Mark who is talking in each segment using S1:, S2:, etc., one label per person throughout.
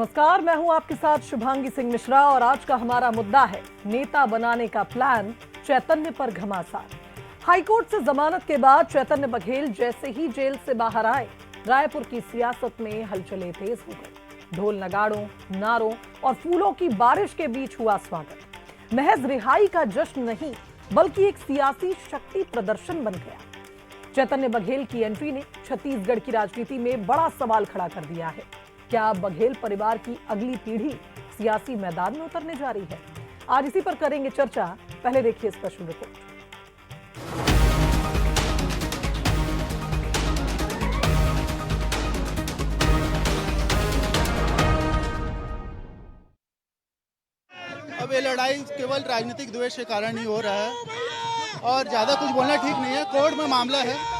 S1: नमस्कार, मैं हूं आपके साथ शुभांगी सिंह मिश्रा और आज का हमारा मुद्दा है नेता बनाने का प्लान, चैतन्य पर घमासान। हाईकोर्ट से जमानत के बाद चैतन्य बघेल जैसे ही जेल से बाहर आए, रायपुर की सियासत में हलचलें तेज हो गई। ढोल नगाड़ों, नारों और फूलों की बारिश के बीच हुआ स्वागत। महज रिहाई का जश्न नहीं, बल्कि एक सियासी शक्ति प्रदर्शन बन गया। चैतन्य बघेल की एंट्री ने छत्तीसगढ़ की राजनीति में बड़ा सवाल खड़ा कर दिया है। क्या बघेल परिवार की अगली पीढ़ी सियासी मैदान में उतरने जा रही है? आज इसी पर करेंगे चर्चा। पहले देखिए स्पेशल रिपोर्ट।
S2: अब ये लड़ाई केवल राजनीतिक द्वेष के कारण ही हो रहा है और ज्यादा कुछ बोलना ठीक नहीं है। कोर्ट में मामला है।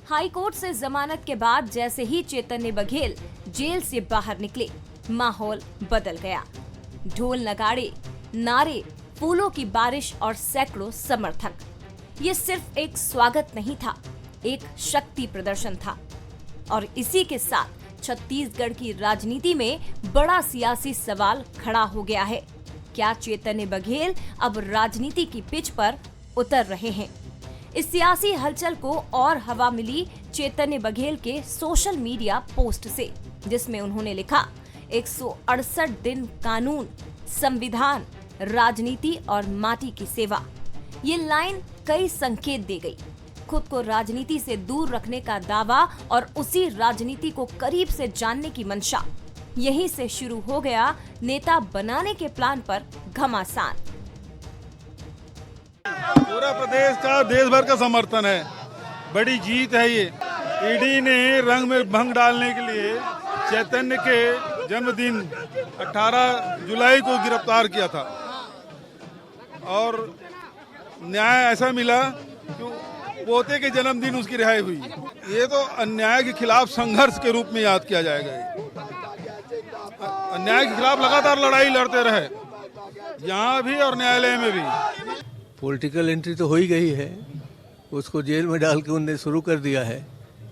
S3: हाई कोर्ट से जमानत के बाद जैसे ही चैतन्य बघेल जेल से बाहर निकले, माहौल बदल गया। ढोल नगाड़े, नारे, फूलों की बारिश और सैकड़ों समर्थक। ये सिर्फ एक स्वागत नहीं था, एक शक्ति प्रदर्शन था। और इसी के साथ छत्तीसगढ़ की राजनीति में बड़ा सियासी सवाल खड़ा हो गया है। क्या चैतन्य बघेल अब राजनीति की पिच पर उतर रहे हैं? इस सियासी हलचल को और हवा मिली चैतन्य बघेल के सोशल मीडिया पोस्ट से, जिसमें उन्होंने लिखा, 168 दिन कानून, संविधान, राजनीति और माटी की सेवा। ये लाइन कई संकेत दे गई। खुद को राजनीति से दूर रखने का दावा और उसी राजनीति को करीब से जानने की मंशा। यहीं से शुरू हो गया नेता बनाने के प्लान पर घमासान।
S4: पूरा प्रदेश का, देश भर का समर्थन है। बड़ी जीत है ये। ईडी ने रंग में भंग डालने के लिए चैतन्य के जन्मदिन 18 जुलाई को गिरफ्तार किया था और न्याय ऐसा मिला कि पोते के जन्मदिन उसकी रिहाई हुई। ये तो अन्याय के खिलाफ संघर्ष के रूप में याद किया जाएगा। अन्याय के खिलाफ लगातार लड़ाई लड़ते रहे, यहाँ भी और न्यायालय में भी।
S5: पॉलिटिकल एंट्री तो हो ही गई है, उसको जेल में डाल के उन्होंने शुरू कर दिया है।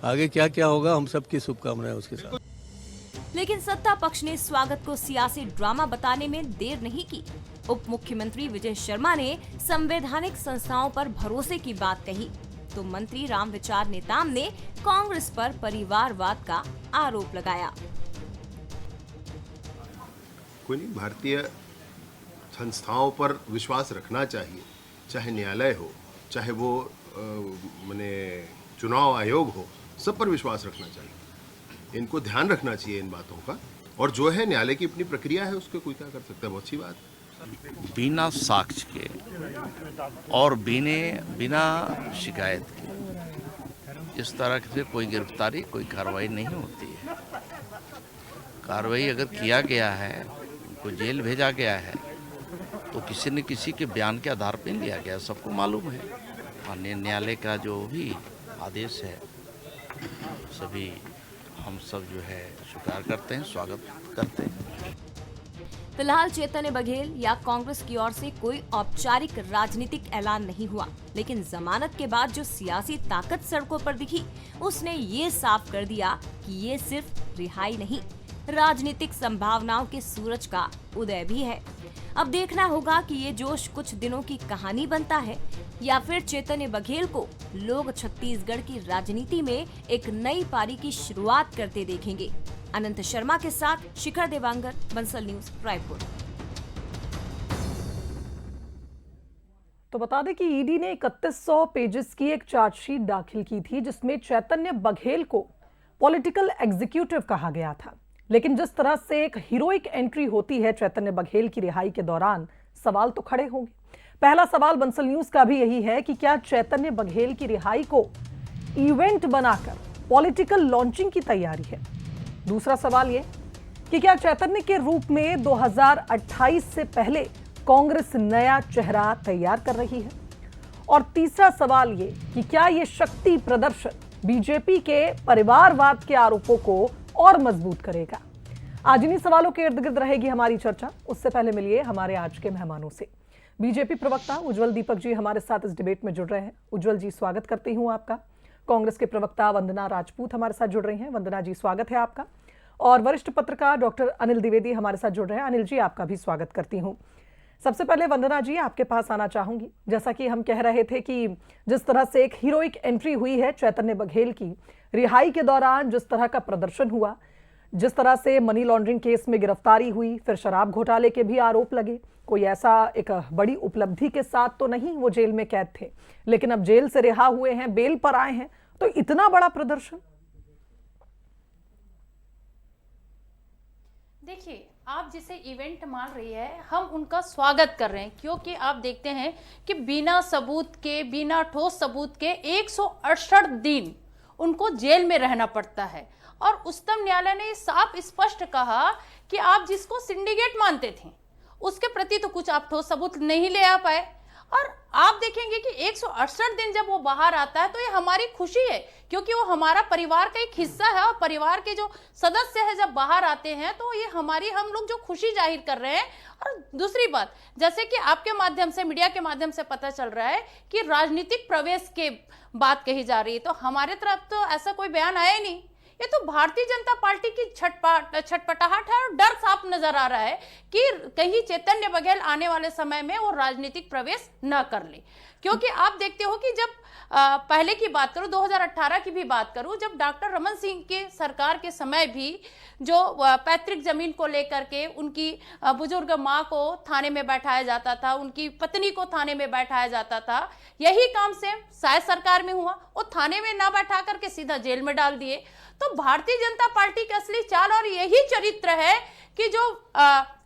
S5: आगे क्या क्या होगा, हम सबकी शुभकामनाएं उसके साथ।
S3: लेकिन सत्ता पक्ष ने स्वागत को सियासी ड्रामा बताने में देर नहीं की। उप मुख्यमंत्री विजय शर्मा ने संवैधानिक संस्थाओं पर भरोसे की बात कही, तो मंत्री रामविचार नेताम ने कांग्रेस पर परिवारवाद का आरोप लगाया।
S6: कोई नहीं, भारतीय संस्थाओं पर विश्वास रखना चाहिए, चाहे न्यायालय हो, चाहे वो चुनाव आयोग हो, सब पर विश्वास रखना चाहिए। इनको ध्यान रखना चाहिए इन बातों का। और जो है न्यायालय की अपनी प्रक्रिया है, उसको कोई क्या कर सकता है, बहुत अच्छी बात है।
S7: बिना साक्ष्य के और बिना शिकायत के इस तरह से कोई गिरफ्तारी, कोई कार्रवाई नहीं होती है। कार्रवाई अगर किया गया है, उनको जेल भेजा गया है, तो किसी न किसी के बयान के आधार पर लिया गया, सबको मालूम है। माननीय न्यायालय का जो भी आदेश है, सभी हम सब जो है स्वीकार करते हैं, स्वागत करते हैं।
S3: फिलहाल चैतन्य बघेल या कांग्रेस की ओर से कोई औपचारिक राजनीतिक ऐलान नहीं हुआ, लेकिन जमानत के बाद जो सियासी ताकत सड़कों पर दिखी, उसने ये साफ कर दिया कि ये सिर्फ रिहाई नहीं, राजनीतिक संभावनाओं के सूरज का उदय भी है। अब देखना होगा कि ये जोश कुछ दिनों की कहानी बनता है या फिर चैतन्य बघेल को लोग छत्तीसगढ़ की राजनीति में एक नई पारी की शुरुआत करते देखेंगे। अनंत शर्मा के साथ शिखर देवांगर, बंसल न्यूज, रायपुर।
S1: तो बता दें कि ईडी ने 3100 पेजेस की एक चार्जशीट दाखिल की थी, जिसमें चैतन्य बघेल को पॉलिटिकल एग्जीक्यूटिव कहा गया था। लेकिन जिस तरह से एक हीरोइक एंट्री होती है चैतन्य बघेल की रिहाई के दौरान, सवाल तो खड़े होंगे। पहला सवाल बंसल न्यूज का भी यही है कि क्या चैतन्य बघेल की रिहाई को इवेंट बनाकर पॉलिटिकल लॉन्चिंग की तैयारी है? दूसरा सवाल ये कि क्या चैतन्य के रूप में 2028 से पहले कांग्रेस नया चेहरा तैयार कर रही है? और तीसरा सवाल ये कि क्या ये शक्ति प्रदर्शन बीजेपी के परिवारवाद के आरोपों को और मजबूत करेगा? आज इन्हीं सवालों के इर्द गिर्द रहेगी हमारी चर्चा। उससे पहले मिलिए हमारे आज के मेहमानों से। बीजेपी प्रवक्ता उज्जवल दीपक जी हमारे साथ इस डिबेट में जुड़ रहे हैं। उज्जवल जी, स्वागत करती हूं आपका। कांग्रेस के प्रवक्ता वंदना राजपूत हमारे साथ जुड़ रही हैं। वंदना जी, स्वागत है आपका। और वरिष्ठ पत्रकार डॉक्टर अनिल द्विवेदी हमारे साथ जुड़ रहे हैं। अनिल जी, आपका भी स्वागत करती हूं। सबसे पहले वंदना जी, आपके पास आना चाहूंगी। जैसा कि हम कह रहे थे कि जिस तरह से एक हीरोइक एंट्री हुई है चैतन्य बघेल की, रिहाई के दौरान जिस तरह का प्रदर्शन हुआ, जिस तरह से मनी लॉन्ड्रिंग केस में गिरफ्तारी हुई, फिर शराब घोटाले के भी आरोप लगे, कोई ऐसा एक बड़ी उपलब्धि के साथ तो नहीं वो जेल में कैद थे, लेकिन अब जेल से रिहा हुए हैं, बेल पर आए हैं, तो इतना बड़ा प्रदर्शन।
S8: देखिए, आप जिसे इवेंट मान रही है, हम उनका स्वागत कर रहे हैं, क्योंकि आप देखते हैं कि बिना सबूत के, बिना ठोस सबूत के 168 दिन उनको जेल में रहना पड़ता है। और उच्चतम न्यायालय ने साफ स्पष्ट कहा कि आप जिसको सिंडिकेट मानते थे उसके प्रति तो कुछ आप ठोस सबूत नहीं ले आ पाए। और आप देखेंगे कि 168 दिन जब वो बाहर आता है तो ये हमारी खुशी है, क्योंकि वो हमारा परिवार का एक हिस्सा है। और परिवार के जो सदस्य है जब बाहर आते हैं तो ये हम लोग जो खुशी जाहिर कर रहे हैं। और दूसरी बात, जैसे कि आपके माध्यम से, मीडिया के माध्यम से पता चल रहा है कि राजनीतिक प्रवेश के बात कही जा रही है, तो हमारे तरफ तो ऐसा कोई बयान आया ही नहीं। ये तो भारतीय जनता पार्टी की छटपटाहट है और डर साफ नजर आ रहा है कि कहीं चैतन्य बघेल आने वाले समय में वो राजनीतिक प्रवेश न कर ले। क्योंकि आप देखते हो कि जब पहले की बात करूं, 2018 की भी बात करूं, जब डॉक्टर रमन सिंह के सरकार के समय भी जो पैतृक जमीन को लेकर के उनकी बुजुर्ग माँ को थाने में बैठाया जाता था, उनकी पत्नी को थाने में बैठाया जाता था, यही काम से शायद सरकार में हुआ, वो थाने में ना बैठा करके सीधा जेल में डाल दिए। तो भारतीय जनता पार्टी की असली चाल और यही चरित्र है कि जो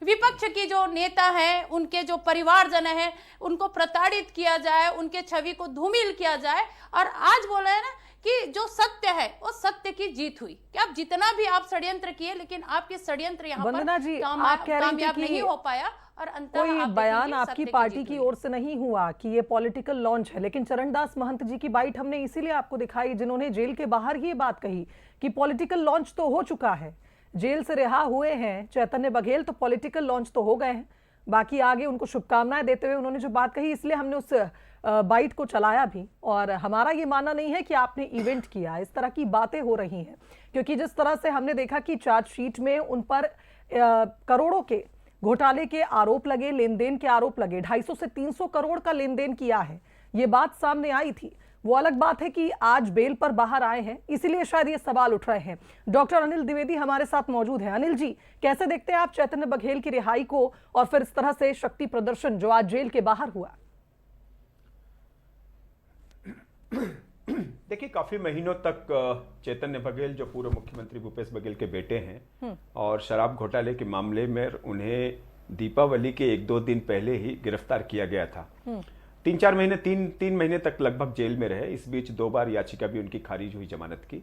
S8: विपक्ष की जो नेता हैं, उनके जो परिवारजन हैं, उनको प्रताड़ित किया जाए, उनके छवि को धूमिल किया जाए। और आज बोले हैं ना कि जो सत्य है वो सत्य की जीत हुई, कि आप जितना भी आप षड्यंत्र किए, लेकिन आपके षड्यंत्र यहाँ पर कामयाब नहीं हो पाया। और
S1: कोई बयान आपकी पार्टी की ओर से नहीं हुआ कि ये पॉलिटिकल लॉन्च है, लेकिन चरणदास महंत जी की बाइट हमने इसीलिए आपको दिखाई, जिन्होंने जेल के बाहर ही ये बात कही कि पॉलिटिकल लॉन्च तो हो चुका है, जेल से रिहा हुए हैं चैतन्य बघेल, तो पॉलिटिकल लॉन्च तो हो गए हैं। बाकी आगे उनको शुभकामनाएं देते हुए उन्होंने जो बात कही, इसलिए हमने उस बाइट को चलाया भी। और हमारा ये मानना नहीं है कि आपने इवेंट किया, इस तरह की बातें हो रही हैं, क्योंकि जिस तरह से हमने देखा कि चार्जशीट में उन पर करोड़ों के घोटाले के आरोप लगे, लेन देन के आरोप लगे, 250 से 300 करोड़ का लेन देन किया है, ये बात सामने आई थी। वो अलग बात है कि आज बेल पर बाहर आए हैं, इसीलिए शायद ये सवाल उठ रहे हैं। डॉक्टर अनिल द्विवेदी हमारे साथ मौजूद हैं। अनिल जी, कैसे देखते हैं आप चैतन्य बघेल की रिहाई को और फिर इस तरह से शक्ति प्रदर्शन जो आज जेल के बाहर हुआ?
S9: देखिए, काफी महीनों तक चैतन्य बघेल, जो पूर्व मुख्यमंत्री भूपेश बघेल के बेटे हैं, और शराब घोटाले के मामले में उन्हें दीपावली के 1-2 दिन पहले ही गिरफ्तार किया गया था। 3-4 महीने, 3 महीने तक लगभग जेल में रहे। इस बीच 2 बार याचिका भी उनकी खारिज हुई जमानत की,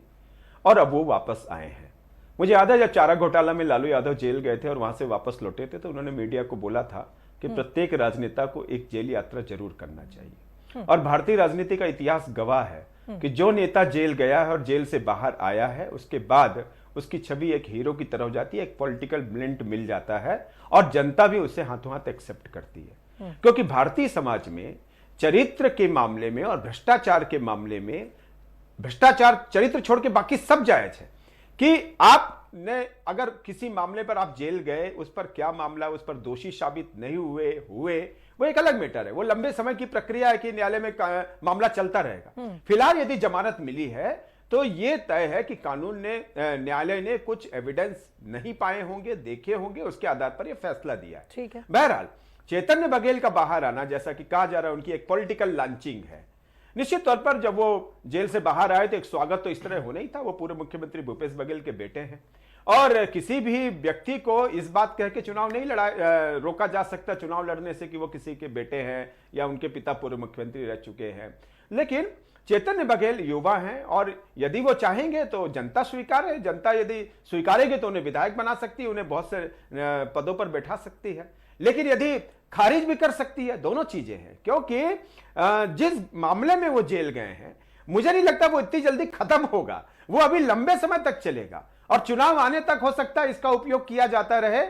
S9: और अब वो वापस आए हैं। मुझे याद है जब चारा घोटाला में लालू यादव जेल गए थे और वहां से वापस लौटे थे, तो उन्होंने मीडिया को बोला था कि प्रत्येक राजनेता को एक जेल यात्रा जरूर करना चाहिए। और भारतीय राजनीति का इतिहास गवाह है कि जो नेता जेल गया है और जेल से बाहर आया है, उसके बाद उसकी छवि एक हीरो की तरह हो जाती है, एक पॉलिटिकल ब्लेंट मिल जाता है, और जनता भी उसे हाथों हाथ एक्सेप्ट करती है। क्योंकि भारतीय समाज में चरित्र के मामले में और भ्रष्टाचार के मामले में, भ्रष्टाचार चरित्र छोड़ के बाकी सब जायज है। कि आपने अगर किसी मामले पर आप जेल गए, उस पर क्या मामला, उस पर दोषी साबित नहीं हुए वो एक अलग मैटर है, वो लंबे समय की प्रक्रिया है कि न्यायालय में मामला चलता रहेगा। फिलहाल यदि जमानत मिली है तो ये तय है कि कानून ने, न्यायालय ने कुछ एविडेंस नहीं पाए होंगे, देखे होंगे, उसके आधार पर यह फैसला दिया है।
S1: ठीक है।
S9: बहरहाल चैतन्य बघेल का बाहर आना, जैसा कि कहा जा रहा है, उनकी एक पॉलिटिकल लॉन्चिंग है। निश्चित तौर पर जब वो जेल से बाहर आए तो एक स्वागत तो इस तरह होना ही था। वो पूर्व मुख्यमंत्री भूपेश बघेल के बेटे हैं, और किसी भी व्यक्ति को इस बात कह के चुनाव नहीं रोका जा सकता चुनाव लड़ने से कि वो किसी के बेटे हैं या उनके पिता पूर्व मुख्यमंत्री रह चुके हैं। लेकिन चैतन्य बघेल युवा हैं, और यदि वो चाहेंगे तो जनता स्वीकार है, जनता यदि स्वीकारेगी तो उन्हें विधायक बना सकती है, उन्हें बहुत से पदों पर बैठा सकती है, लेकिन यदि खारिज भी कर सकती है। दोनों चीजें हैं, क्योंकि जिस मामले में वो जेल गए हैं, मुझे नहीं लगता वो इतनी जल्दी खत्म होगा, वो अभी लंबे समय तक चलेगा, और चुनाव आने तक हो सकता है इसका उपयोग किया जाता रहे,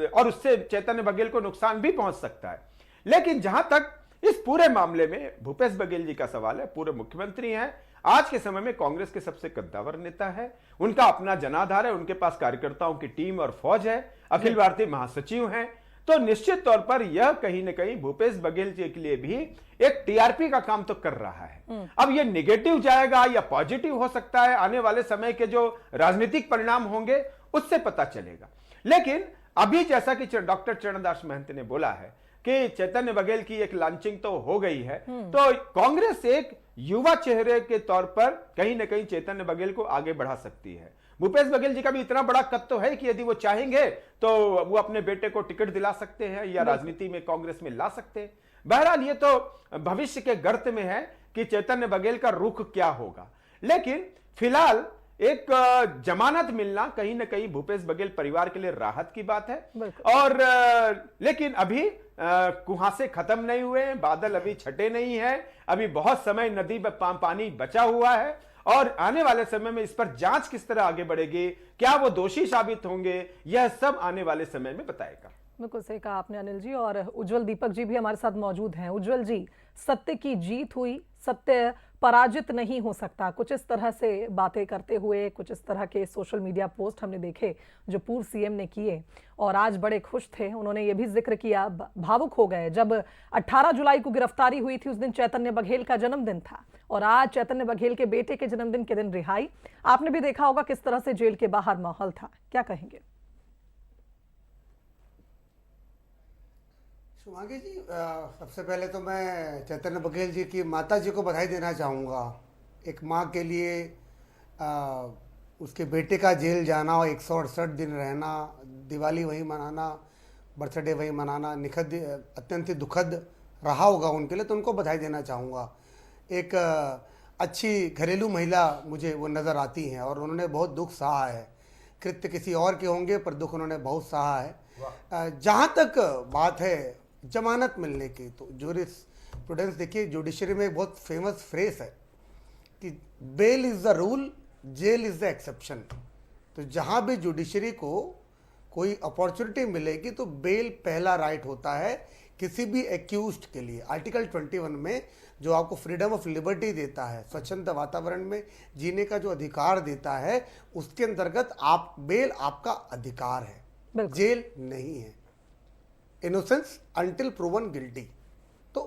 S9: और उससे चैतन्य बघेल को नुकसान भी पहुंच सकता है। लेकिन जहां तक इस पूरे मामले में भूपेश बघेल जी का सवाल है, पूर्व मुख्यमंत्री हैं, आज के समय में कांग्रेस के सबसे कद्दावर नेता है, उनका अपना जनाधार है, उनके पास कार्यकर्ताओं की टीम और फौज है, अखिल भारतीय महासचिव हैं, तो निश्चित तौर पर यह कहीं ना कहीं भूपेश बघेल जी के लिए भी एक टीआरपी का काम तो कर रहा है। अब यह निगेटिव जाएगा या पॉजिटिव हो सकता है, आने वाले समय के जो राजनीतिक परिणाम होंगे उससे पता चलेगा। लेकिन अभी जैसा कि डॉक्टर चरणदास महंत ने बोला है कि चैतन्य बघेल की एक लॉन्चिंग तो हो गई है, तो कांग्रेस एक युवा चेहरे के तौर पर कहीं ना कहीं चैतन्य बघेल को आगे बढ़ा सकती है। भूपेश बघेल जी का भी इतना बड़ा कद तो है कि यदि वो चाहेंगे तो वो अपने बेटे को टिकट दिला सकते हैं या राजनीति में कांग्रेस में ला सकते हैं। बहरहाल ये तो भविष्य के गर्त में है कि चैतन्य बघेल का रुख क्या होगा, लेकिन फिलहाल एक जमानत मिलना कहीं ना कहीं भूपेश बघेल परिवार के लिए राहत की बात है। और लेकिन अभी कुहासे खत्म नहीं हुए, बादल अभी छटे नहीं है, अभी बहुत समय नदी में पानी बचा हुआ है और आने वाले समय में इस पर जांच किस तरह आगे बढ़ेगी, क्या वो दोषी साबित होंगे, यह सब आने वाले समय में बताएगा।
S1: बिल्कुल सही कहा आपने अनिल जी। और उज्जवल दीपक जी भी हमारे साथ मौजूद हैं। उज्जवल जी, सत्य की जीत हुई, सत्य पराजित नहीं हो सकता, कुछ इस तरह से बातें करते हुए कुछ इस तरह के सोशल मीडिया पोस्ट हमने देखे जो पूर्व सीएम ने किए और आज बड़े खुश थे। उन्होंने ये भी जिक्र किया, भावुक हो गए, जब 18 जुलाई को गिरफ्तारी हुई थी उस दिन चैतन्य बघेल का जन्मदिन था और आज चैतन्य बघेल के बेटे के जन्मदिन के दिन रिहाई। आपने भी देखा होगा किस तरह से जेल के बाहर माहौल था, क्या कहेंगे?
S10: शुभांगी जी, सबसे पहले तो मैं चैतन्य बघेल जी की माता जी को बधाई देना चाहूँगा। एक माँ के लिए उसके बेटे का जेल जाना और 168 दिन रहना, दिवाली वहीं मनाना, बर्थडे वहीं मनाना, निखद अत्यंत दुखद रहा होगा उनके लिए, तो उनको बधाई देना चाहूँगा। एक अच्छी घरेलू महिला मुझे वो नज़र आती हैं और उन्होंने बहुत दुख सहा है। कृत्य किसी और के होंगे पर दुख उन्होंने बहुत सहा है। जहाँ तक बात है जमानत मिलने की, तो जूरिस्प्रूडेंस देखिए, जुडिशरी में एक बहुत फेमस फ्रेज है कि bail is the rule, jail is the exception. तो जहाँ भी जुडिशरी को कोई अपॉर्चुनिटी मिलेगी तो बेल पहला राइट होता है किसी भी एक्यूज्ड के लिए। आर्टिकल 21 में जो आपको फ्रीडम ऑफ लिबर्टी देता है, स्वच्छंद वातावरण में जीने का जो अधिकार देता है, उसके अंतर्गत आप बेल आपका अधिकार है, जेल नहीं है। Innocence until proven guilty. तो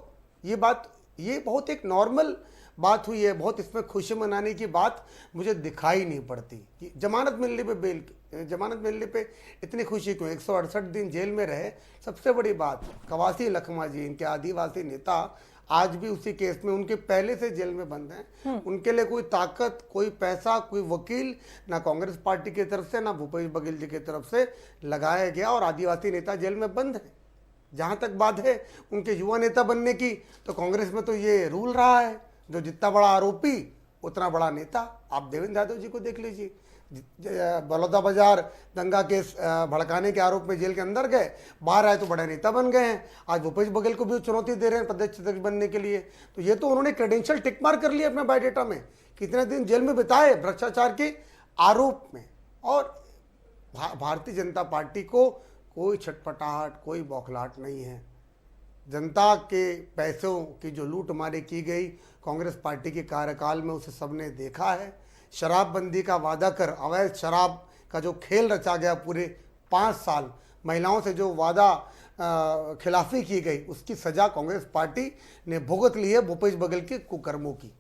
S10: ये बात, ये बहुत एक नॉर्मल बात हुई है, बहुत इसमें खुशी मनाने की बात मुझे दिखाई नहीं पड़ती कि जमानत मिलने पे जमानत मिलने पे इतनी खुशी क्यों। 168 दिन जेल में रहे। सबसे बड़ी बात, कवासी लखमा जी, इनके आदिवासी नेता, आज भी उसी केस में, उनके पहले से जेल में बंद हैं। उनके लिए कोई ताकत, कोई पैसा, कोई वकील ना कांग्रेस पार्टी की तरफ से ना भूपेश बघेल जी की तरफ से लगाया गया और आदिवासी नेता जेल में बंद है। जहाँ तक बात है उनके युवा नेता बनने की, तो कांग्रेस में तो ये रूल रहा है, जो जितना बड़ा आरोपी उतना बड़ा नेता। आप देवेंद्र यादव जी को देख लीजिए, बलौदा बाजार दंगा केस भड़काने के आरोप में जेल के अंदर गए, बाहर आए तो बड़े नेता बन गए हैं। आज भूपेश बघेल को भी चुनौती दे रहे हैं प्रदेश अध्यक्ष बनने के लिए। तो ये तो उन्होंने क्रेडेंशियल टिक मार कर लिया अपने बायोडेटा में, कितने दिन जेल में बिताए भ्रष्टाचार के आरोप में। और भारतीय जनता पार्टी को कोई छटपटाहट, कोई बौखलाहट नहीं है। जनता के पैसों की जो लूट मारी की गई कांग्रेस पार्टी के कार्यकाल में, उसे सबने देखा है। शराबबंदी का वादा कर अवैध शराब का जो खेल रचा गया पूरे 5 साल, महिलाओं से जो वादा खिलाफी की गई, उसकी सजा कांग्रेस पार्टी ने भुगत ली है भूपेश बघेल के कुकर्मों की।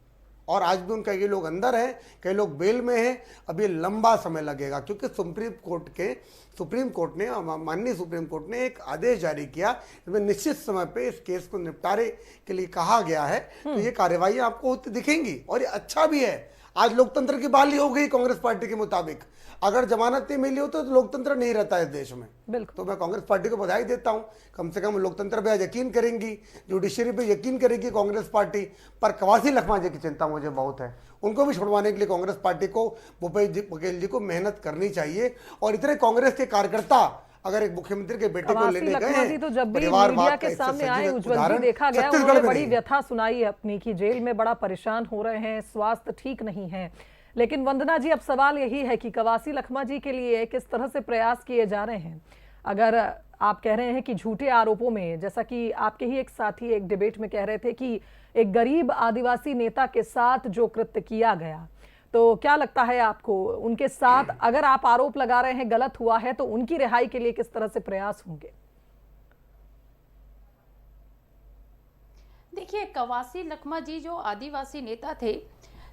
S10: और आज भी उनका, ये लोग अंदर हैं, कई लोग बेल में हैं। अब ये लंबा समय लगेगा क्योंकि सुप्रीम कोर्ट ने, माननीय सुप्रीम कोर्ट ने एक आदेश जारी किया जिसमें निश्चित समय पे इस केस को निपटारे के लिए कहा गया है। तो ये कार्यवाही आपको होती दिखेंगी और ये अच्छा भी है। आज लोकतंत्र की बहाली हो गई कांग्रेस पार्टी के मुताबिक। अगर जमानत नहीं मिली हो तो लोकतंत्र नहीं रहता है इस देश में। तो मैं कांग्रेस पार्टी को बधाई देता हूं, कम से कम लोकतंत्र पे आज यकीन करेंगी, जुडिशरी पे यकीन करेगी कांग्रेस पार्टी। पर कवासी लखमा जी की चिंता मुझे बहुत है, उनको भी छुड़वाने के लिए कांग्रेस पार्टी को, भूपेश बघेल जी को मेहनत करनी चाहिए। और इतने कांग्रेस के कार्यकर्ता अगर एक मुख्यमंत्री के बेटे को लेने गए हैं,
S1: तो जब भी मीडिया के सामने आए उज्जवल जी, देखा गया उन्होंने बड़ी व्यथा सुनाई अपनी कि जेल में बड़ा परेशान हो रहे हैं, स्वास्थ्य ठीक नहीं है। लेकिन वंदना जी, अब सवाल यही है कि कवासी लखमा जी के लिए किस तरह से प्रयास किए जा रहे हैं। अगर आप कह रहे हैं कि झूठे आरोपों में, जैसा कि आपके ही एक साथी एक डिबेट में कह रहे थे कि एक गरीब आदिवासी नेता के साथ जो कृत्य किया गया, तो क्या लगता है आपको उनके साथ अगर आप आरोप लगा रहे हैं गलत हुआ है तो उनकी रिहाई के लिए किस तरह से प्रयास होंगे?
S8: देखिए, कवासी लखमा जी जो आदिवासी नेता थे,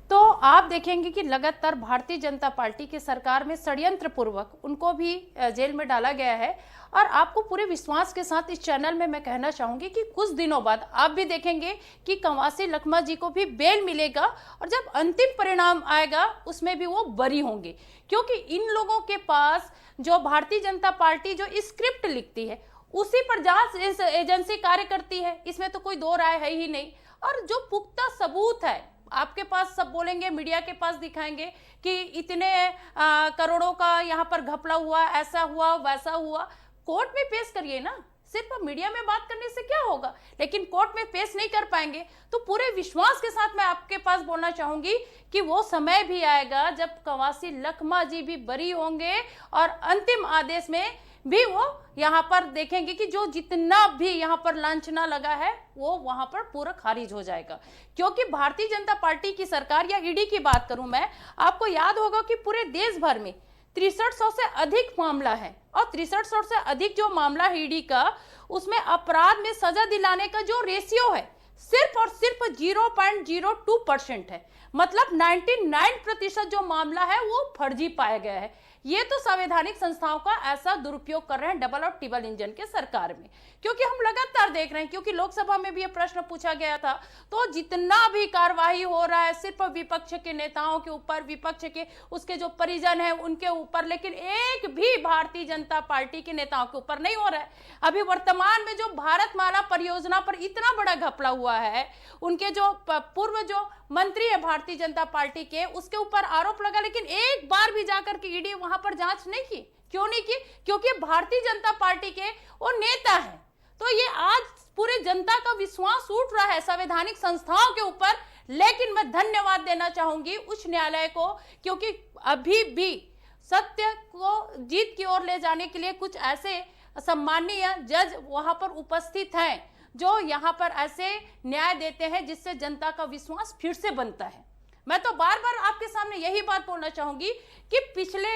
S8: तो आप देखेंगे कि लगातार भारतीय जनता पार्टी के सरकार में षड्यंत्र पूर्वक उनको भी जेल में डाला गया है। और आपको पूरे विश्वास के साथ इस चैनल में मैं कहना चाहूंगी कि कुछ दिनों बाद आप भी देखेंगे कि कवासी लखमा जी को भी बेल मिलेगा और जब अंतिम परिणाम आएगा उसमें भी वो बरी होंगे, क्योंकि इन लोगों के पास जो भारतीय जनता पार्टी जो स्क्रिप्ट लिखती है उसी पर जांच एजेंसी कार्य करती है, इसमें तो कोई दो राय है ही नहीं। और जो पुख्ता सबूत है आपके पास, सब बोलेंगे, मीडिया के पास दिखाएंगे कि इतने करोड़ों का यहाँ पर घपला हुआ, ऐसा हुआ, वैसा हुआ। कोर्ट में पेश करिए ना, सिर्फ मीडिया में बात करने से क्या होगा, लेकिन कोर्ट में पेश नहीं कर पाएंगे। तो पूरे विश्वास के साथ मैं आपके पास बोलना चाहूंगी कि वो समय भी आएगा जब कवासी लखमा जी भी बरी होंगे और अंतिम आदेश में भी वो यहाँ पर देखेंगे कि जो जितना भी यहाँ पर लांछना लगा है वो वहां पर पूरा खारिज हो जाएगा। क्योंकि भारतीय जनता पार्टी की सरकार या ईडी की बात करूं मैं, आपको याद होगा कि पूरे देश भर में 6300 से अधिक मामला है और 6300 से अधिक जो मामला है ईडी का, उसमें अपराध में सजा दिलाने का जो रेशियो है सिर्फ और सिर्फ 0.02% है। मतलब 99% जो मामला है वो फर्जी पाया गया है। ये तो संवैधानिक संस्थाओं का ऐसा दुरुपयोग कर रहे हैं डबल और ट्रिपल इंजन के सरकार में, क्योंकि हम लगातार देख रहे हैं, क्योंकि लोकसभा में भी ये प्रश्न पूछा गया था, तो जितना भी कार्रवाई हो रहा है सिर्फ विपक्ष के नेताओं के ऊपर, विपक्ष के उसके जो परिजन है उनके ऊपर, लेकिन एक भी भारतीय जनता पार्टी के नेताओं के ऊपर नहीं हो रहा है। अभी वर्तमान में जो भारतमाला परियोजना पर इतना बड़ा घपला हुआ है, उनके जो पूर्व जो मंत्री है भारतीय जनता पार्टी के, उसके ऊपर आरोप लगा, लेकिन एक बार भी जाकर के ईडी वहां पर जांच नहीं की। क्यों नहीं की? क्योंकि भारतीय जनता पार्टी के वो नेता हैं। तो ये आज पूरे जनता का विश्वास उठ रहा है संवैधानिक संस्थाओं के ऊपर। लेकिन मैं धन्यवाद देना चाहूंगी उच्च न्यायालय को, क्योंकि अभी भी सत्य को जीत की ओर ले जाने के लिए कुछ ऐसे सम्माननीय जज वहां पर उपस्थित हैं जो यहाँ पर ऐसे न्याय देते हैं जिससे जनता का विश्वास फिर से बनता है। मैं तो बार बार आपके सामने यही बात बोलना चाहूंगी कि पिछले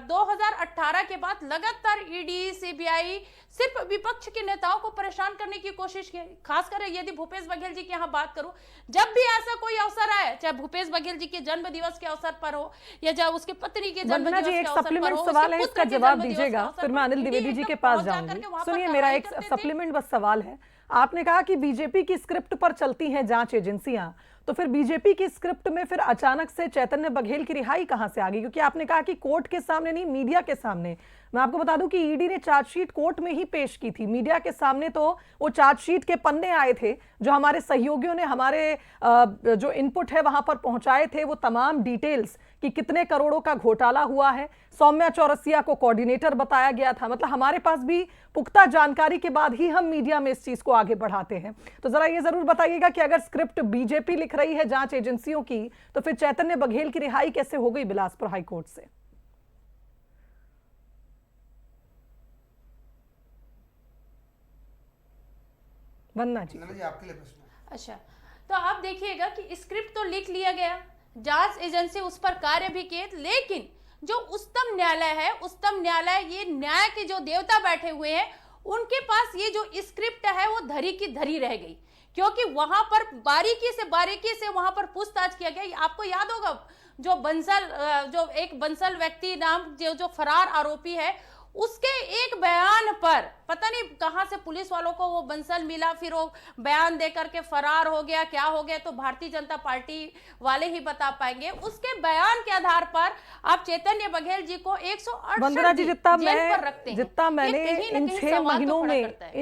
S8: 2018 के बाद लगातार ईडी, सीबीआई सिर्फ विपक्ष के नेताओं को परेशान करने की कोशिश की। खासकर यदि भूपेश बघेल जी की यहाँ बात करूं, जब भी ऐसा कोई अवसर आए, चाहे भूपेश बघेल जी के जन्म दिवस के अवसर पर हो या जब उसके पत्नी के जन्म दिवस के अवसर पर हो,
S1: सवाल है, इसका जवाब दीजिएगा, फिर मैं अनिल द्विवेदी जी के पास जाऊंगी। सुनिए, मेरा एक सप्लीमेंट बस सवाल है। आपने कहा कि बीजेपी की स्क्रिप्ट पर चलती हैं जांच एजेंसियां, तो फिर बीजेपी की स्क्रिप्ट में फिर अचानक से चैतन्य बघेल की रिहाई कहां से आ गई? क्योंकि आपने कहा कि कोर्ट के सामने नहीं, मीडिया के सामने। मैं आपको बता दूं कि ईडी ने चार्जशीट कोर्ट में ही पेश की थी, मीडिया के सामने तो वो चार्जशीट के पन्ने आए थे जो हमारे सहयोगियों ने हमारे जो इनपुट है वहां पर पहुंचाए थे, वो तमाम डिटेल्स कि कितने करोड़ों का घोटाला हुआ है। सौम्या चौरसिया को कोऑर्डिनेटर बताया गया था। मतलब हमारे पास भी पुख्ता जानकारी के बाद ही हम मीडिया में इस चीज को आगे बढ़ाते हैं। तो जरा ये जरूर बताइएगा कि अगर स्क्रिप्ट बीजेपी लिख रही है जांच एजेंसियों की, तो फिर चैतन्य बघेल की रिहाई कैसे हो गई बिलासपुर हाईकोर्ट से? वंदना जी,
S10: आपके लिए प्रश्न।
S8: अच्छा, तो आप देखिएगा कि स्क्रिप्ट तो लिख लिया गया, जांच एजेंसी उस पर कार्य भी किए, लेकिन जो उच्चतम न्यायालय है, उच्चतम न्यायालय, ये न्याय के जो देवता बैठे हुए हैं, उनके पास ये जो स्क्रिप्ट है वो धरी की धरी रह गई, क्योंकि वहां पर बारीकी से वहां पर पूछताछ किया गया। आपको याद होगा जो बंसल, जो एक बंसल व्यक्ति नाम जो फरार आरोपी है, उसके एक बयान पर पता नहीं कहां से पुलिस वालों को वो बंसल मिला, फिर वो बयान देकर के फरार हो गया, क्या हो गया तो भारतीय जनता पार्टी वाले ही बता पाएंगे। उसके बयान के आधार पर आप चैतन्य बघेल जी को 168
S1: जी, जितना मैंने इन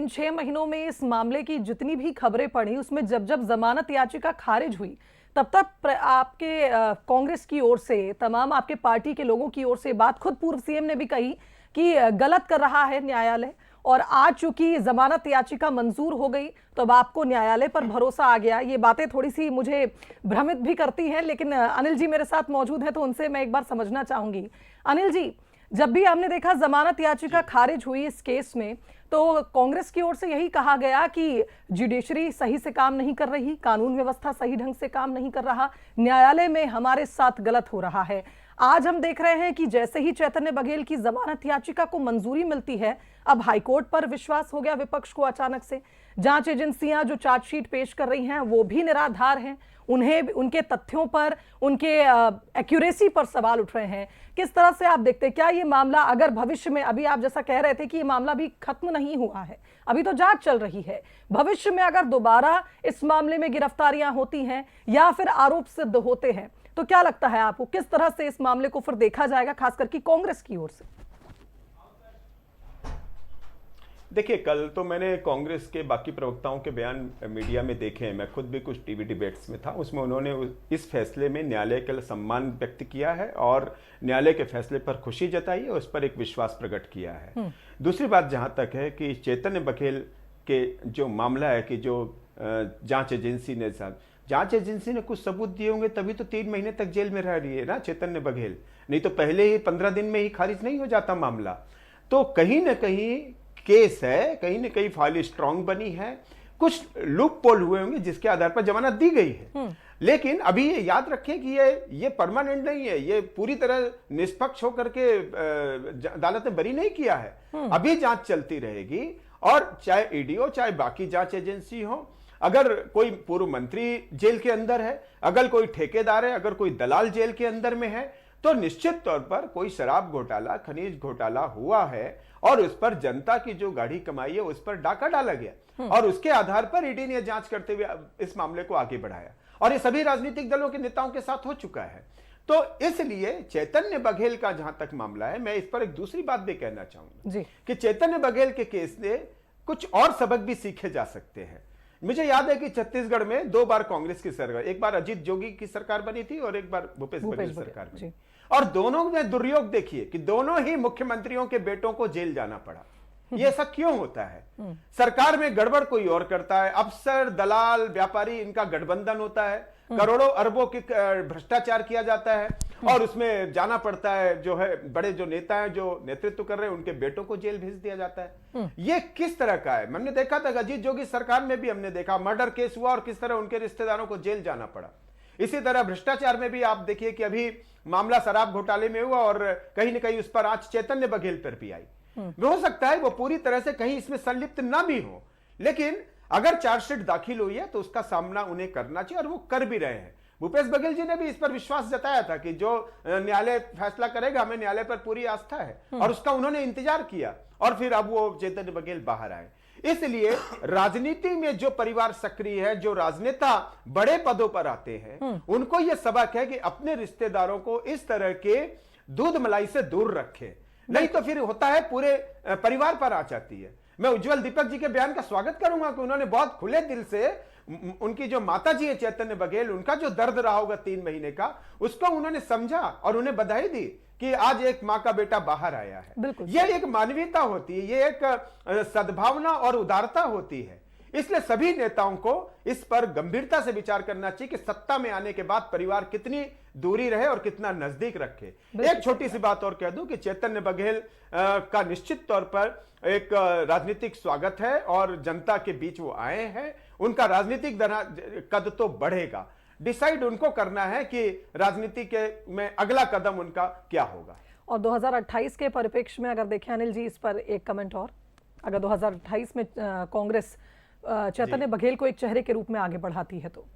S1: 6 महीनों में इस मामले की जितनी भी खबरें पढ़ी, उसमें जब जमानत याचिका खारिज हुई तब आपके कांग्रेस की ओर से, तमाम आपके पार्टी के लोगों की ओर से बात खुद पूर्व सीएम ने भी कही कि गलत कर रहा है न्यायालय, और आज चूंकि जमानत याचिका मंजूर हो गई तो अब आपको न्यायालय पर भरोसा आ गया। ये बातें थोड़ी सी मुझे भ्रमित भी करती हैं, लेकिन अनिल जी मेरे साथ मौजूद हैं तो उनसे मैं एक बार समझना चाहूंगी। अनिल जी, जब भी हमने देखा जमानत याचिका खारिज हुई इस केस में, तो कांग्रेस की ओर से यही कहा गया कि जुडिशरी सही से काम नहीं कर रही, कानून व्यवस्था सही ढंग से काम नहीं कर रहा, न्यायालय में हमारे साथ गलत हो रहा है। आज हम देख रहे हैं कि जैसे ही चैतन्य बघेल की जमानत याचिका को मंजूरी मिलती है, अब हाईकोर्ट पर विश्वास हो गया विपक्ष को अचानक से। जांच एजेंसियां जो चार्जशीट पेश कर रही हैं वो भी निराधार हैं, उन्हें उनके तथ्यों पर, उनके एक्यूरेसी पर सवाल उठ रहे हैं। किस तरह से आप देखते हैं, क्या ये मामला अगर भविष्य में, अभी आप जैसा कह रहे थे कि ये मामला भी खत्म नहीं हुआ है, अभी तो जांच चल रही है, भविष्य में अगर दोबारा इस मामले में गिरफ्तारियां होती हैं या फिर आरोप सिद्ध होते हैं, तो क्या लगता है आपको किस तरह से इस मामले को फिर देखा जाएगा, खास करके कांग्रेस की ओर से?
S9: देखिए, कल तो मैंने कांग्रेस के बाकी प्रवक्ताओं के बयान मीडिया में देखे हैं, मैं खुद भी कुछ टीवी डिबेट्स में था, उसमें उन्होंने इस फैसले में न्यायालय का सम्मान व्यक्त किया है और न्यायालय के फैसले पर खुशी जताई है और उस पर एक विश्वास प्रकट किया है। दूसरी बात जहां तक है कि चैतन्य बघेल के जो मामला है कि जो जांच एजेंसी ने कुछ सबूत दिए होंगे तभी तो 3 महीने तक जेल में रह रही है ना चैतन्य बघेल, नहीं तो पहले ही 15 दिन में ही खारिज नहीं हो जाता मामला। तो कहीं ना कहीं केस है, कहीं ना कहीं फाइल स्ट्रांग बनी है, कुछ लूप पोल हुए होंगे जिसके आधार पर जमानत दी गई है। लेकिन अभी ये याद रखें कि ये परमानेंट नहीं है, ये पूरी तरह निष्पक्ष होकर के अदालत ने बरी नहीं किया है, अभी जांच चलती रहेगी। और चाहे ईडी हो चाहे बाकी जांच एजेंसी हो, अगर कोई पूर्व मंत्री जेल के अंदर है, अगर कोई ठेकेदार है, अगर कोई दलाल जेल के अंदर में है, तो निश्चित तौर पर कोई शराब घोटाला, खनिज घोटाला हुआ है और उस पर जनता की जो गाढ़ी कमाई है उस पर डाका डाला गया और उसके आधार पर ईडी ने जांच करते हुए इस मामले को आगे बढ़ाया और ये सभी राजनीतिक दलों के नेताओं के साथ हो चुका है। तो इसलिए चैतन्य बघेल का जहां तक मामला है, मैं इस पर एक दूसरी बात भी कहना चाहूंगा कि चैतन्य बघेल के केस से कुछ और सबक भी सीखे जा सकते हैं। मुझे याद है कि छत्तीसगढ़ में 2 बार कांग्रेस की सरकार, एक बार अजीत जोगी की सरकार बनी थी और एक बार भूपेश बघेल सरकार बनी, और दोनों में दुर्योग देखिए कि दोनों ही मुख्यमंत्रियों के बेटों को जेल जाना पड़ा। ये ऐसा क्यों होता है? सरकार में गड़बड़ कोई और करता है, अफसर, दलाल, व्यापारी, इनका गठबंधन होता है, करोड़ों अरबों की भ्रष्टाचार किया जाता है और उसमें जाना पड़ता है, जो है बड़े जो नेता हैं जो नेतृत्व कर रहे हैं उनके बेटों को जेल भेज दिया जाता है। ये किस तरह का है? हमने देखा था अजीत जोगी सरकार में भी हमने देखा मर्डर केस हुआ और किस तरह उनके रिश्तेदारों को जेल जाना पड़ा। इसी तरह भ्रष्टाचार में भी आप देखिए कि अभी मामला शराब घोटाले में हुआ और कहीं ना कहीं उस पर आज चैतन्य बघेल पर भी आई। हो सकता है वो पूरी तरह से कहीं इसमें संलिप्त ना भी हो, लेकिन अगर चार्जशीट दाखिल हुई है तो उसका सामना उन्हें करना चाहिए और वो कर भी रहे हैं। भूपेश बघेल जी ने भी इस पर विश्वास जताया था कि जो न्यायालय फैसला करेगा, हमें न्यायालय पर पूरी आस्था है और उसका उन्होंने इंतजार किया और फिर अब वो चैतन्य बघेल बाहर आए। इसलिए राजनीति में जो परिवार सक्रिय है, जो राजनेता बड़े पदों पर आते हैं, उनको यह सबक है कि अपने रिश्तेदारों को इस तरह के दूध मलाई से दूर रखें, नहीं तो फिर होता है पूरे परिवार पर आ जाती है। मैं उज्जवल दीपक जी के बयान का स्वागत करूंगा कि उन्होंने बहुत खुले दिल से उनकी जो माता जी है चैतन्य बघेल, उनका जो दर्द रहा होगा 3 महीने का, उसको उन्होंने समझा और उन्हें बधाई दी कि आज एक मां का बेटा बाहर आया है। यह एक मानवीयता होती है, यह एक सद्भावना और उदारता होती है। इसलिए सभी नेताओं को इस पर गंभीरता से विचार करना चाहिए कि सत्ता में आने के बाद परिवार कितनी दूरी रहे और कितना नजदीक रखे। एक छोटी सी बात और कह दूं कि चैतन्य बघेल का निश्चित तौर पर एक राजनीतिक स्वागत है और जनता के बीच वो आए हैं, उनका राजनीतिक कद तो बढ़ेगा। डिसाइड उनको करना है कि राजनीति के में अगला कदम उनका क्या होगा।
S1: और 2028 के परिप्रेक्ष्य में अगर देखें अनिल जी, इस पर एक कमेंट और, अगर 2028 में कांग्रेस चैतन्य बघेल को एक चेहरे के रूप में आगे बढ़ाती है तो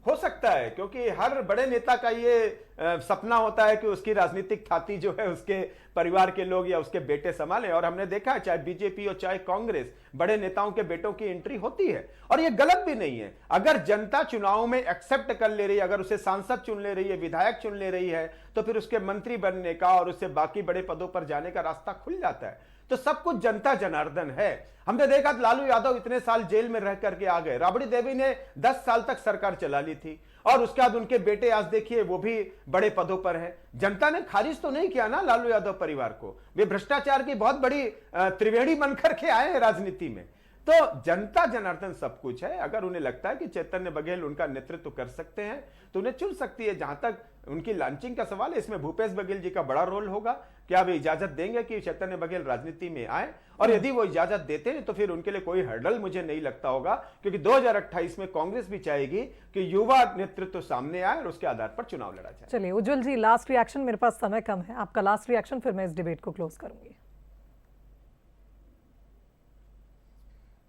S9: हो सकता है, क्योंकि हर बड़े नेता का ये सपना होता है कि उसकी राजनीतिक थाती जो है उसके परिवार के लोग या उसके बेटे संभालें। और हमने देखा है चाहे बीजेपी हो चाहे कांग्रेस, बड़े नेताओं के बेटों की एंट्री होती है और ये गलत भी नहीं है। अगर जनता चुनाव में एक्सेप्ट कर ले रही है, अगर उसे सांसद चुन ले रही है, विधायक चुन ले रही है, तो फिर उसके मंत्री बनने का और उससे बाकी बड़े पदों पर जाने का रास्ता खुल जाता है। तो सब कुछ जनता जनार्दन है। हमने देखा लालू यादव इतने साल जेल में रह करके आ गए, राबड़ी देवी ने 10 साल तक सरकार चला ली थी और उसके बाद उनके बेटे आज देखिए वो भी बड़े पदों पर हैं। जनता ने खारिज तो नहीं किया ना लालू यादव परिवार को, वे भ्रष्टाचार की बहुत बड़ी त्रिवेणी बनकर के आए हैं राजनीति में। तो जनता जनार्दन सब कुछ है। अगर उन्हें लगता है कि चैतन्य बघेल उनका नेतृत्व कर सकते हैं तो उन्हें चुन सकती है। जहां तक उनकी लॉन्चिंग का सवाल है, इसमें भूपेश बघेल जी का बड़ा रोल होगा। क्या वे इजाजत देंगे कि चैतन्य बघेल राजनीति में आए, और यदि वो इजाजत देते हैं तो फिर उनके लिए कोई हर्डल मुझे नहीं लगता होगा, क्योंकि 2028 में कांग्रेस भी चाहेगी कि युवा नेतृत्व सामने आए और उसके आधार पर चुनाव लड़ा जाए।
S1: चलिए उज्जवल जी, लास्ट रिएक्शन, मेरे पास समय कम है, आपका लास्ट रिएक्शन, फिर मैं इस डिबेट को क्लोज करूंगी।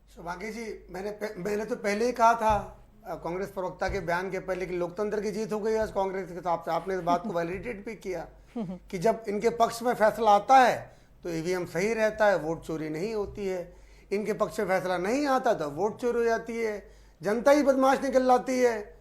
S10: शुभांगी जी, मैंने तो पहले ही कहा था कांग्रेस प्रवक्ता के बयान के पहले कि लोकतंत्र की जीत हो गई आज कांग्रेस के हिसाब से। आपने इस बात को वैलिडेट भी किया कि जब इनके पक्ष में फैसला आता है तो ईवीएम सही रहता है, वोट चोरी नहीं होती है। इनके पक्ष में फैसला नहीं आता तो वोट चोरी हो जाती है, जनता ही बदमाश निकल जाती है।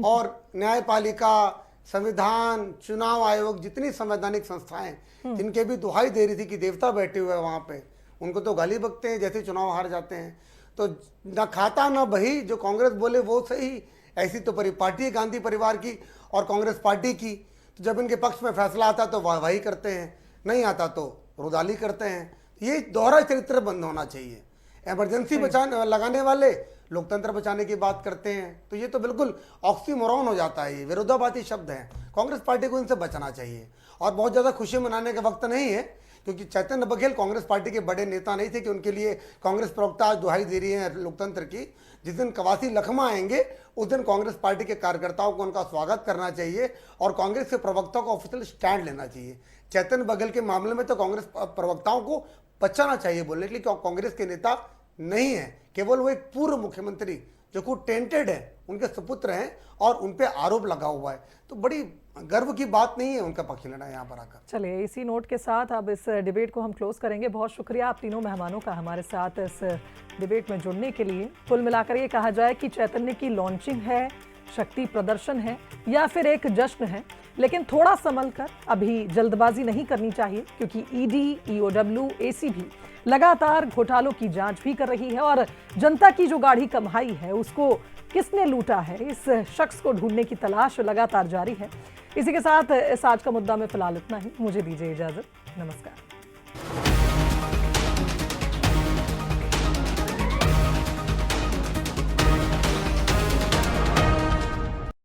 S10: और न्यायपालिका, संविधान, चुनाव आयोग, जितनी संवैधानिक संस्थाएं जिनके भी दुहाई दे रही थी कि देवता बैठे हुए हैं वहां पे, उनको तो गाली बकते हैं जैसे चुनाव हार जाते हैं। तो ना खाता ना बही, जो कांग्रेस बोले वो सही, ऐसी तो पार्टी है गांधी परिवार की और कांग्रेस पार्टी की। तो जब इनके पक्ष में फैसला आता तो वाहवाही करते हैं, नहीं आता तो रुदाली करते हैं। ये दोहरा चरित्र बंद होना चाहिए। इमरजेंसी लगाने वाले लोकतंत्र बचाने की बात करते हैं, तो ये तो बिल्कुल ऑक्सीमोरॉन हो जाता है, ये विरोधाभासी शब्द हैं। कांग्रेस पार्टी को इनसे बचना चाहिए। और बहुत ज़्यादा खुशी मनाने का वक्त नहीं है, क्योंकि चैतन्य बघेल कांग्रेस पार्टी के बड़े नेता नहीं थे कि उनके लिए कांग्रेस प्रवक्ता आज दुहाई दे रही है लोकतंत्र की। जिस दिन कवासी लखमा आएंगे उस दिन कांग्रेस पार्टी के कार्यकर्ताओं को उनका स्वागत करना चाहिए और कांग्रेस के प्रवक्ताओं को ऑफिशियल स्टैंड लेना चाहिए। चैतन्य बघेल के मामले में तो कांग्रेस प्रवक्ताओं को बचाना चाहिए बोलने के लिए, क्योंकि कांग्रेस के नेता नहीं है, केवल वो एक पूर्व मुख्यमंत्री जो को टेंटेड है, उनके सुपुत्र हैं और उन पे आरोप लगा हुआ है। तो बड़ी गर्व की बात नहीं है उनका पक्ष लेना यहाँ पर आकर।
S1: चलिए इसी नोट के साथ अब इस डिबेट को हम क्लोज करेंगे। बहुत शुक्रिया आप तीनों मेहमानों का हमारे साथ इस डिबेट में जुड़ने के लिए। कुल मिलाकर ये कहा जाए कि चैतन्य की लॉन्चिंग है, शक्ति प्रदर्शन है या फिर एक जश्न है, लेकिन थोड़ा संभल कर, अभी जल्दबाजी नहीं करनी चाहिए, क्योंकि ईडी, ईओडब्ल्यू, एसीबी लगातार घोटालों की जांच भी कर रही है और जनता की जो गाढ़ी कमाई है उसको किसने लूटा है, इस शख्स को ढूंढने की तलाश लगातार जारी है। इसी के साथ इस आज का मुद्दा में फिलहाल इतना ही। मुझे दीजिए इजाजत। नमस्कार।